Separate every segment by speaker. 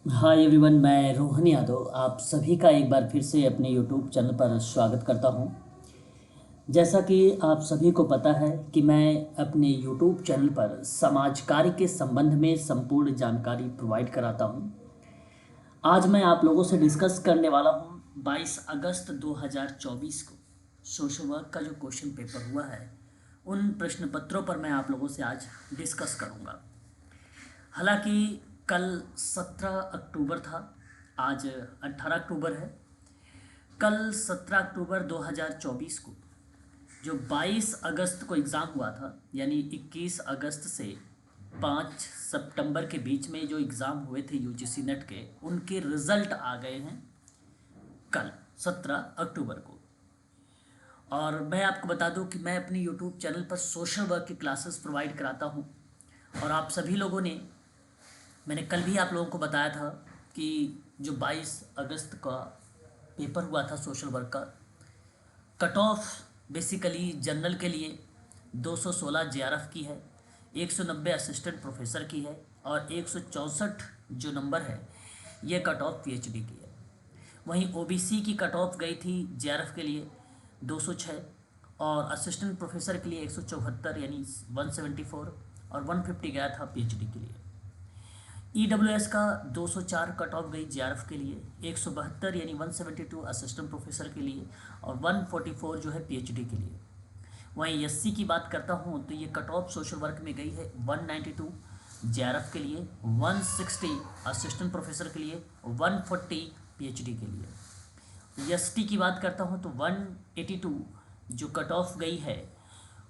Speaker 1: Hi everyone, मैं रोहन यादव आप सभी का एक बार फिर से अपने यूट्यूब चैनल पर स्वागत करता हूं। जैसा कि आप सभी को पता है कि मैं अपने यूट्यूब चैनल पर समाज कार्य के संबंध में संपूर्ण जानकारी प्रोवाइड कराता हूं। आज मैं आप लोगों से डिस्कस करने वाला हूं 22 अगस्त 2024 को सोशल वर्क का जो क्वेश्चन पेपर हुआ है, उन प्रश्न पत्रों पर मैं आप लोगों से आज डिस्कस करूंगा। हालांकि कल 17 अक्टूबर था, आज 18 अक्टूबर है। कल 17 अक्टूबर 2024 को जो 22 अगस्त को एग्ज़ाम हुआ था, यानी 21 अगस्त से 5 सितंबर के बीच में जो एग्ज़ाम हुए थे यूजीसी नेट के, उनके रिज़ल्ट आ गए हैं कल 17 अक्टूबर को। और मैं आपको बता दूं कि मैं अपने यूट्यूब चैनल पर सोशल वर्क की क्लासेस प्रोवाइड कराता हूं। और आप सभी लोगों ने, मैंने कल भी आप लोगों को बताया था कि जो 22 अगस्त का पेपर हुआ था सोशल वर्क का, कट ऑफ बेसिकली जनरल के लिए 216 जेआरएफ की है, 190 असिस्टेंट प्रोफेसर की है और 164 जो नंबर है ये कट ऑफ पीएचडी की है। वहीं ओबीसी की कट ऑफ गई थी जेआरएफ के लिए 206 और असिस्टेंट प्रोफेसर के लिए 174 यानी 174 और 150 गया था पीएचडी के लिए। ईडब्ल्यूएस का 204 कट ऑफ गई जेआरएफ के लिए, 172 यानी 172 असिस्टेंट प्रोफेसर के लिए और 144 जो है पीएचडी के लिए। वहीं एससी की बात करता हूँ तो ये कट ऑफ सोशल वर्क में गई है 192 जेआरएफ के लिए, 160 असिस्टेंट प्रोफेसर के लिए, 140 पीएचडी के लिए। एसटी की बात करता हूँ तो 182 जो कट ऑफ गई है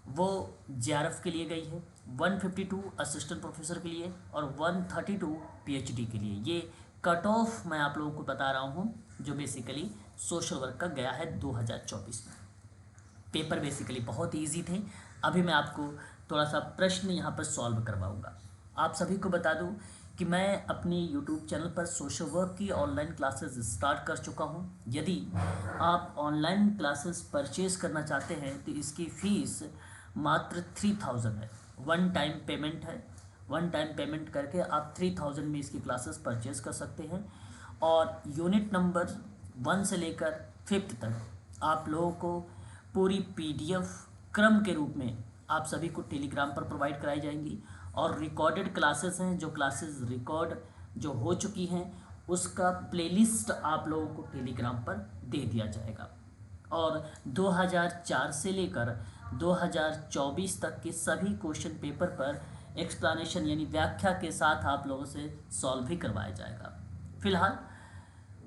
Speaker 1: वो जेआरएफ के लिए गई है, 152 असिस्टेंट प्रोफेसर के लिए और 132 पीएचडी के लिए। ये कट ऑफ मैं आप लोगों को बता रहा हूँ जो बेसिकली सोशल वर्क का गया है 2024 में। पेपर बेसिकली बहुत इजी थे। अभी मैं आपको थोड़ा सा प्रश्न यहाँ पर सॉल्व करवाऊँगा। आप सभी को बता दूँ कि मैं अपने यूट्यूब चैनल पर सोशल वर्क की ऑनलाइन क्लासेस स्टार्ट कर चुका हूँ। यदि आप ऑनलाइन क्लासेस परचेज़ करना चाहते हैं तो इसकी फ़ीस मात्र 3000 है। वन टाइम पेमेंट है। वन टाइम पेमेंट करके आप 3000 में इसकी क्लासेस परचेज कर सकते हैं। और यूनिट नंबर 1 से लेकर 5th तक आप लोगों को पूरी पीडीएफ क्रम के रूप में आप सभी को टेलीग्राम पर प्रोवाइड कराई जाएंगी। और रिकॉर्डेड क्लासेस हैं, जो क्लासेस रिकॉर्ड जो हो चुकी हैं उसका प्लेलिस्ट आप लोगों को टेलीग्राम पर दे दिया जाएगा। और 2004 से लेकर 2024 तक के सभी क्वेश्चन पेपर पर एक्सप्लेनेशन यानी व्याख्या के साथ आप लोगों से सॉल्व भी करवाया जाएगा। फिलहाल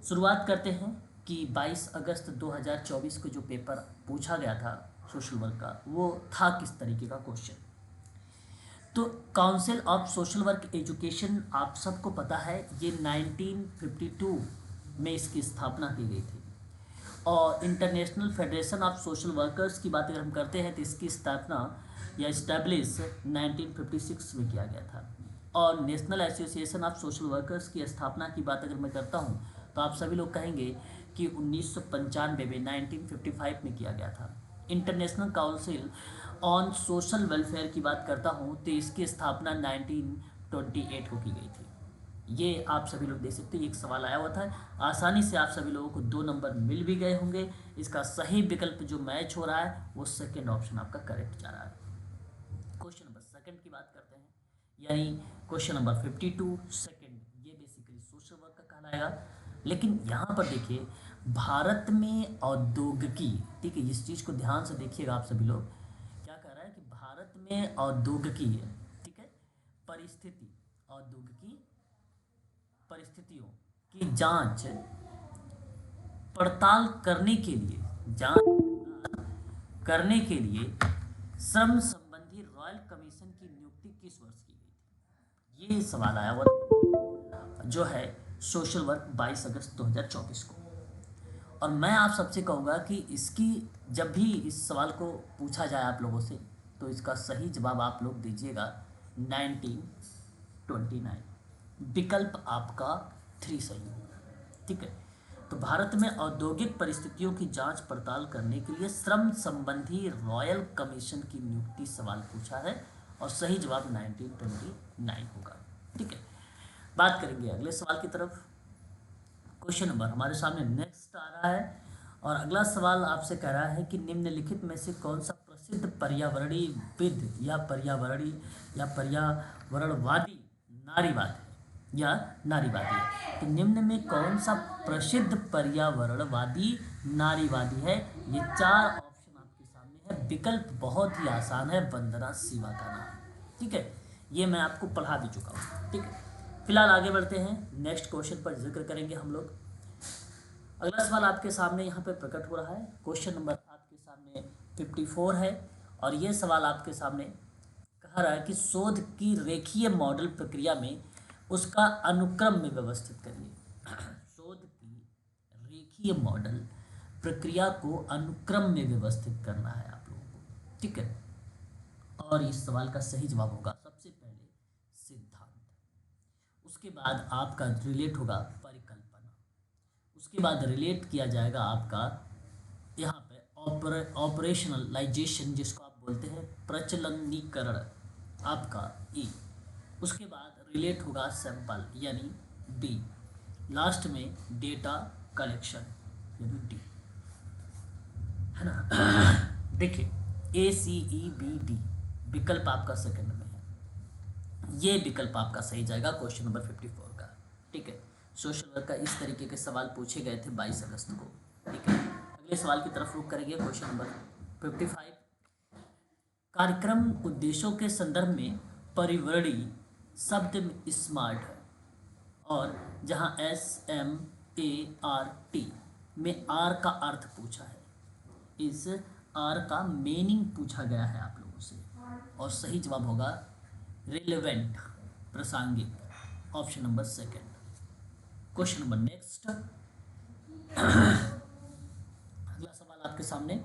Speaker 1: शुरुआत करते हैं कि 22 अगस्त 2024 को जो पेपर पूछा गया था सोशल वर्क का, वो था किस तरीके का क्वेश्चन। तो council of social work education आप सबको पता है, ये 1952 में इसकी स्थापना की गई थी। और international federation of social workers की बात अगर हम करते हैं तो इसकी स्थापना या इस्टेब्लिश 1956 में किया गया था। और national association of social workers की स्थापना की बात अगर मैं करता हूँ तो आप सभी लोग कहेंगे कि 1995 में 1955 में किया गया था। International council on social welfare की बात करता हूँ तो इसकी स्थापना 1928 को की गई थी। ये आप सभी लोग देख सकते हैं, एक सवाल आया हुआ था, आसानी से आप सभी लोगों को 2 नंबर मिल भी गए होंगे। इसका सही विकल्प जो मैच हो रहा है वो सेकंड ऑप्शन आपका करेक्ट जा रहा है। क्वेश्चन नंबर सेकंड की बात करते हैं, यानी क्वेश्चन नंबर 52 सेकंड, ये बेसिकली सोशल वर्क का कहलाएगा। लेकिन यहाँ पर देखिए, भारत में औद्योगिकी, ठीक है, इस चीज़ को ध्यान से देखिएगा आप सभी लोग। क्या कह रहा है कि भारत में औद्योगिकी, ठीक है, परिस्थिति, औद्योगिकी परिस्थितियों की जांच पड़ताल करने के लिए, करने के लिए श्रम संबंधी रॉयल कमीशन की नियुक्ति किस वर्ष की गई थी। ये सवाल आया हुआ जो है सोशल वर्क 22 अगस्त 2024 को। और मैं आप सबसे कहूँगा कि इसकी जब भी इस सवाल को पूछा जाए आप लोगों से तो इसका सही जवाब आप लोग दीजिएगा 1929। विकल्प आपका 3 सही होगा, ठीक है। तो भारत में औद्योगिक परिस्थितियों की जांच पड़ताल करने के लिए श्रम संबंधी रॉयल कमीशन की नियुक्ति सवाल पूछा है और सही जवाब 1929 होगा, ठीक है। बात करेंगे अगले सवाल की तरफ। क्वेश्चन नंबर हमारे सामने नेक्स्ट आ रहा है और अगला सवाल आपसे कह रहा है कि निम्नलिखित में से कौन सा प्रसिद्ध पर्यावरणीविद या पर्यावरणवादी नारीवाद है या नारीवादी है। तो निम्न में कौन सा प्रसिद्ध पर्यावरणवादी नारीवादी है? ये चार ऑप्शन आपके सामने है। विकल्प बहुत ही आसान है, वंदना शिवा का नाम। ठीक है, ये मैं आपको पढ़ा भी चुका हूँ। ठीक है, फिलहाल आगे बढ़ते हैं, नेक्स्ट क्वेश्चन पर जिक्र करेंगे हम लोग। अगला सवाल आपके सामने यहाँ पे प्रकट हो रहा है। क्वेश्चन नंबर आपके सामने 54 है और ये सवाल आपके सामने कह रहा है कि शोध की रेखीय मॉडल प्रक्रिया में उसका अनुक्रम में व्यवस्थित करिए। शोध की रेखीय मॉडल प्रक्रिया को अनुक्रम में व्यवस्थित करना है आप लोगों को। ठीक है, और इस सवाल का सही जवाब होगा सबसे पहले सिद्धांत, उसके बाद आपका रिलेट होगा परिकल्पना, उसके बाद रिलेट किया जाएगा आपका यहाँ पे ऑपरेशनलाइजेशन जिसको आप बोलते हैं प्रचलनीकरण आपका ई, उसके बाद रिलेट होगा सैंपल यानी डी, लास्ट में डेटा कलेक्शन यानी डी, है ना। देखिए ACEBD विकल्प आपका सेकंड में है, ये विकल्प आपका सही जाएगा क्वेश्चन नंबर 54 का। ठीक है, सोशल वर्क का इस तरीके के सवाल पूछे गए थे 22 अगस्त को। ठीक है, अगले सवाल की तरफ रुख करेंगे। क्वेश्चन नंबर 55, कार्यक्रम उद्देश्यों के संदर्भ में परिवर्णी शब्द में स्मार्ट है और जहां SMART में R का अर्थ पूछा है, इस R का मीनिंग पूछा गया है आप लोगों से और सही जवाब होगा रिलेवेंट प्रासंगिक, option number second. Question number next, अगला सवाल आपके सामने,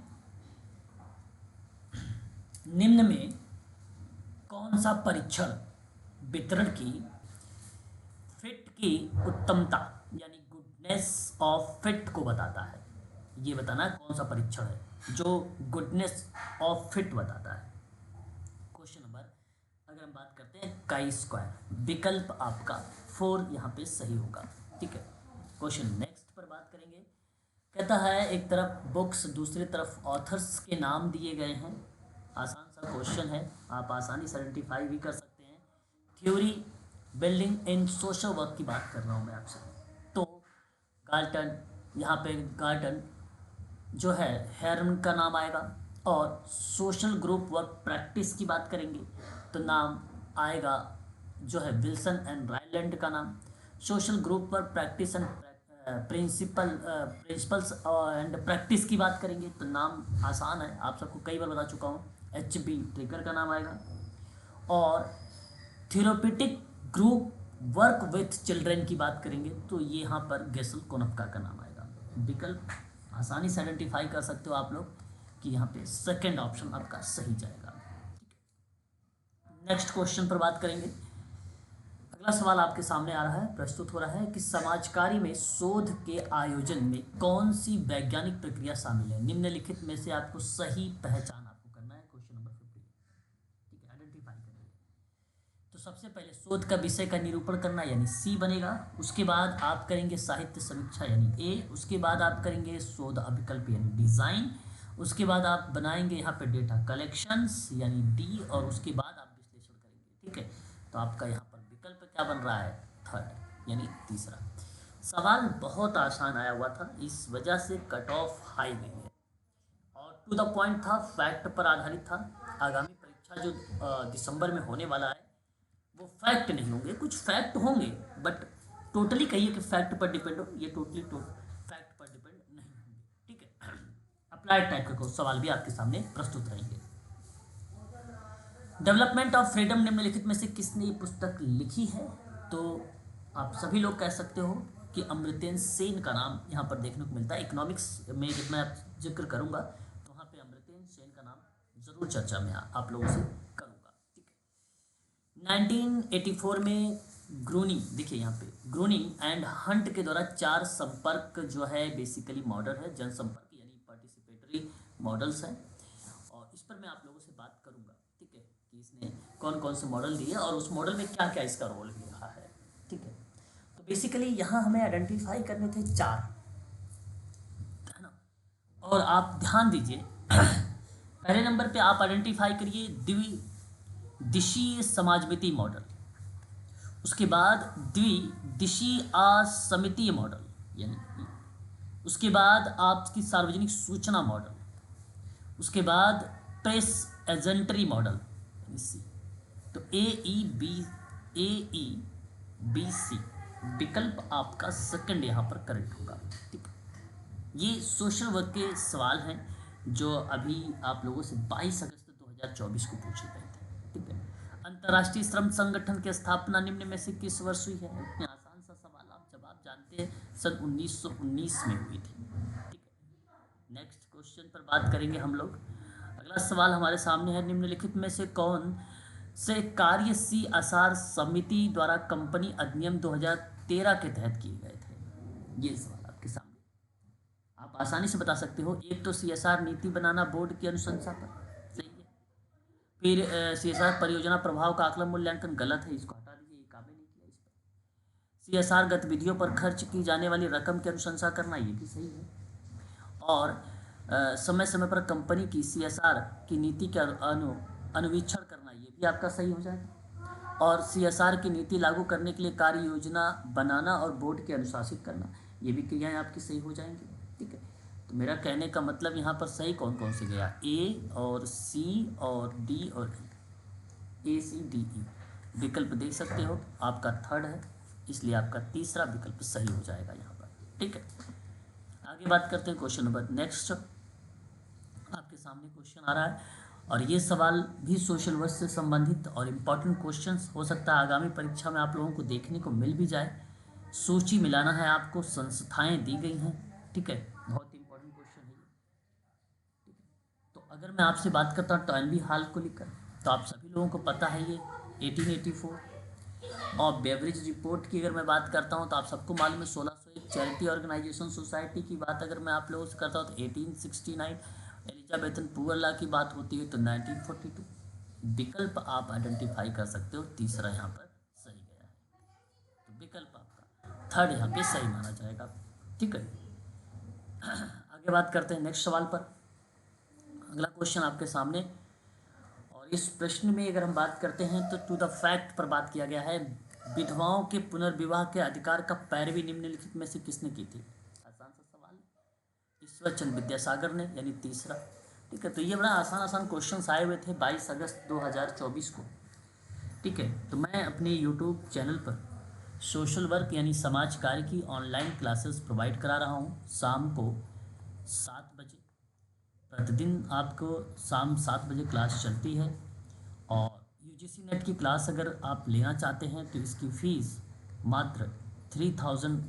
Speaker 1: निम्न में कौन सा परीक्षण वितरण की फिट की उत्तमता यानी गुडनेस ऑफ फिट को बताता है? ये बताना है कौन सा परीक्षण है जो गुडनेस ऑफ फिट बताता है। क्वेश्चन नंबर अगर हम बात करते हैं काई स्क्वायर, विकल्प आपका 4 यहाँ पे सही होगा। ठीक है, क्वेश्चन नेक्स्ट पर बात करेंगे। कहता है एक तरफ बुक्स दूसरी तरफ ऑथर्स के नाम दिए गए हैं, आसान सा क्वेश्चन है, आप आसानी से आइडेंटिफाई भी कर सकते हैं। Theory building in social work की बात कर रहा हूँ मैं आपसे। तो गाल्टन, यहाँ पे गार्टन जो है हेरन का नाम आएगा और सोशल ग्रुप वर्क प्रैक्टिस की बात करेंगे तो नाम आएगा जो है विल्सन एंड रायलैंड का नाम। Social group work practice and principles and practice की बात करेंगे तो नाम आसान है, आप सबको कई बार बता चुका हूँ, HB ट्रिगर का नाम आएगा। और therapeutic group work with children की बात करेंगे तो ये यहाँ पर गेसल कोनप्का का नाम आएगा। विकल्प आसानी से आइडेंटिफाई कर सकते हो आप लोग कि यहाँ पे सेकंड ऑप्शन आपका सही जाएगा। नेक्स्ट क्वेश्चन पर बात करेंगे। अगला सवाल आपके सामने आ रहा है, प्रस्तुत हो रहा है कि समाजकारी में शोध के आयोजन में कौन सी वैज्ञानिक प्रक्रिया शामिल है? निम्नलिखित में से आपको सही पहचान आपको करना है। क्वेश्चन नंबर 50, ठीक है, आइडेंटिफाई करिए। तो सबसे पहले शोध का विषय का निरूपण करना यानी C बनेगा, उसके बाद आप करेंगे साहित्य समीक्षा यानी A, उसके बाद आप करेंगे शोध अभिकल्प यानी डिज़ाइन, उसके बाद आप बनाएंगे यहाँ पे डेटा कलेक्शंस यानी D और उसके बाद आप विश्लेषण करेंगे। ठीक है, तो आपका यहाँ पर विकल्प क्या बन रहा है? थर्ड यानी तीसरा। सवाल बहुत आसान आया हुआ था, इस वजह से कट ऑफ हाई नहीं है और टू द पॉइंट था, फैक्ट पर आधारित था। आगामी परीक्षा जो दिसंबर में होने वाला है वो फैक्ट नहीं होंगे, कुछ फैक्ट होंगे बट टोटली कहिए कि फैक्ट पर डिपेंड हो, ये टोटली फैक्ट पर डिपेंड नहीं होंगे। ठीक है, अप्लाइड टाइप के सवाल भी आपके सामने प्रस्तुत रहेंगे। डेवलपमेंट ऑफ फ्रीडम निम्नलिखित में से किसने ये पुस्तक लिखी है? तो आप सभी लोग कह सकते हो कि अमर्त्य सेन का नाम यहाँ पर देखने को मिलता है। इकोनॉमिक्स में जब मैं जिक्र करूँगा तो वहाँ पे अमर्त्य सेन का नाम जरूर चर्चा में आप लोगों से करूँगा। ठीक है, 1984 में ग्रूनिंग, देखिए यहाँ पे ग्रूनिंग एंड हंट के द्वारा 4 संपर्क जो है बेसिकली मॉडल है, जनसंपर्क यानी पार्टिसिपेटरी मॉडल्स हैं और इस पर मैं आप लोगों से बात करूँगा। ठीक है, कि इसने कौन कौन से मॉडल दिए और उस मॉडल में क्या क्या इसका रोल भी रहा है। ठीक है, बेसिकली यहाँ हमें आइडेंटिफाई करने थे 4, है ना। और आप ध्यान दीजिए, पहले नंबर पे आप आइडेंटिफाई करिए द्विदिशीय समाजमिति मॉडल। उसके बाद द्विदिशीय असमितीय मॉडल यानी उसके बाद आपकी सार्वजनिक सूचना मॉडल, उसके बाद प्रेस एजेंटरी मॉडल सी। तो AEBC विकल्प आपका सेकंड यहाँ पर करेक्ट होगा। ठीक, ये सोशल वर्क के सवाल हैं जो अभी आप लोगों से 22 अगस्त 2024 को पूछे गए थे। ठीक है, अंतर्राष्ट्रीय श्रम संगठन की स्थापना निम्न में से किस वर्ष हुई है? इतने आसान सा सवाल, आप जवाब जानते हैं, सन 1919 में हुई थी। ठीक है, नेक्स्ट क्वेश्चन पर बात करेंगे हम लोग। अगला सवाल हमारे सामने है, निम्नलिखित में से कौन से कार्य CSR समिति द्वारा कंपनी अधिनियम 2013 के तहत किए गए थे? ये सवाल आपके सामने, आप आसानी से बता सकते हो। एक तो CSR नीति बनाना बोर्ड की अनुशंसा पर, सही है। फिर CSR परियोजना प्रभाव का आकलन मूल्यांकन, गलत है, इसको हटा दीजिए, ये काबिल नहीं किया इस पर। CSR गतिविधियों पर खर्च की जाने वाली रकम की अनुशंसा करना, ये भी सही है। और समय समय पर कंपनी की CSR की नीति का अनुवीक्षण करना, ये भी आपका सही हो जाएगा। और CSR की नीति लागू करने के लिए कार्य योजना बनाना और बोर्ड के अनुशासित करना, ये भी क्रियाएं आपकी सही हो जाएंगी। ठीक है, तो मेरा कहने का मतलब यहाँ पर सही कौन कौन से गया? A और C और D और E, ACDE विकल्प देख सकते हो, आपका थर्ड है, इसलिए आपका तीसरा विकल्प सही हो जाएगा यहाँ पर। ठीक है, आगे बात करते हैं क्वेश्चन नंबर नेक्स्ट। आपके सामने क्वेश्चन आ रहा है और ये सवाल भी सोशल वर्क से संबंधित और इम्पॉर्टेंट क्वेश्चंस हो सकता है आगामी परीक्षा में आप लोगों को देखने को मिल भी जाए। सूची मिलाना है आपको, संस्थाएं दी गई हैं। ठीक है, बहुत इंपॉर्टेंट क्वेश्चन है ये। ठीक है, तो अगर मैं आपसे बात करता हूँ टॉयनबी हॉल को लेकर, तो आप सभी लोगों को पता है ये 1884। और बेवरेज रिपोर्ट की अगर मैं बात करता हूँ तो आप सबको मालूम है 1601। चैरिटी ऑर्गेनाइजेशन सोसाइटी की बात अगर मैं आप लोगों से करता हूँ तो 1869। एलिजाबेथन पुअर लॉ की बात होती है तो 1942। विकल्प आप आइडेंटिफाई कर सकते हो, तीसरा यहाँ पर सही गया है, तो विकल्प आपका थर्ड यहाँ पे सही माना जाएगा। ठीक है, आगे बात करते हैं नेक्स्ट सवाल पर। अगला क्वेश्चन आपके सामने, और इस प्रश्न में अगर हम बात करते हैं तो टू द फैक्ट पर बात किया गया है। विधवाओं के पुनर्विवाह के अधिकार का पैरवी निम्नलिखित में से किसने की थी? आसान सा सवाल, ईश्वर चंद्र विद्यासागर ने, यानी तीसरा। ठीक है, तो ये बड़ा आसान क्वेश्चंस आए हुए थे 22 अगस्त 2024 को। ठीक है, तो मैं अपने यूट्यूब चैनल पर सोशल वर्क यानी समाज कार्य की ऑनलाइन क्लासेस प्रोवाइड करा रहा हूँ शाम को 7 बजे। प्रतिदिन आपको शाम 7 बजे क्लास चलती है। और UGC नेट की क्लास अगर आप लेना चाहते हैं तो इसकी फ़ीस मात्र 3000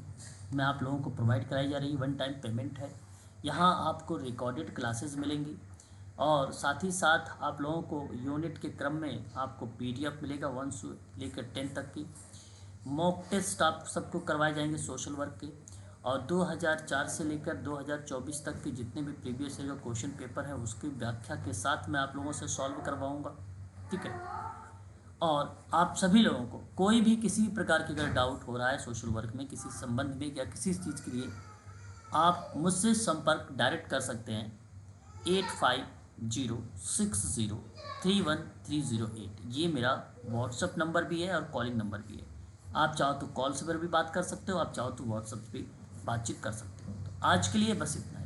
Speaker 1: में आप लोगों को प्रोवाइड कराई जा रही है। 1 टाइम पेमेंट है। यहाँ आपको रिकॉर्डेड क्लासेस मिलेंगी और साथ ही साथ आप लोगों को यूनिट के क्रम में आपको PDF मिलेगा 1 से लेकर 10 तक की। मॉक टेस्ट आप सबको करवाए जाएंगे सोशल वर्क के, और 2004 से लेकर 2024 तक के जितने भी प्रीवियस ईयर का क्वेश्चन पेपर है उसकी व्याख्या के साथ मैं आप लोगों से सॉल्व करवाऊंगा। ठीक है, और आप सभी लोगों को कोई भी किसी प्रकार की अगर डाउट हो रहा है सोशल वर्क में किसी संबंध में या किसी चीज़ के लिए, आप मुझसे संपर्क डायरेक्ट कर सकते हैं 8506031308। ये मेरा व्हाट्सअप नंबर भी है और कॉलिंग नंबर भी है। आप चाहो तो कॉल से पर भी बात कर सकते हो, आप चाहो तो व्हाट्सअप पे बातचीत कर सकते हो। तो आज के लिए बस इतना।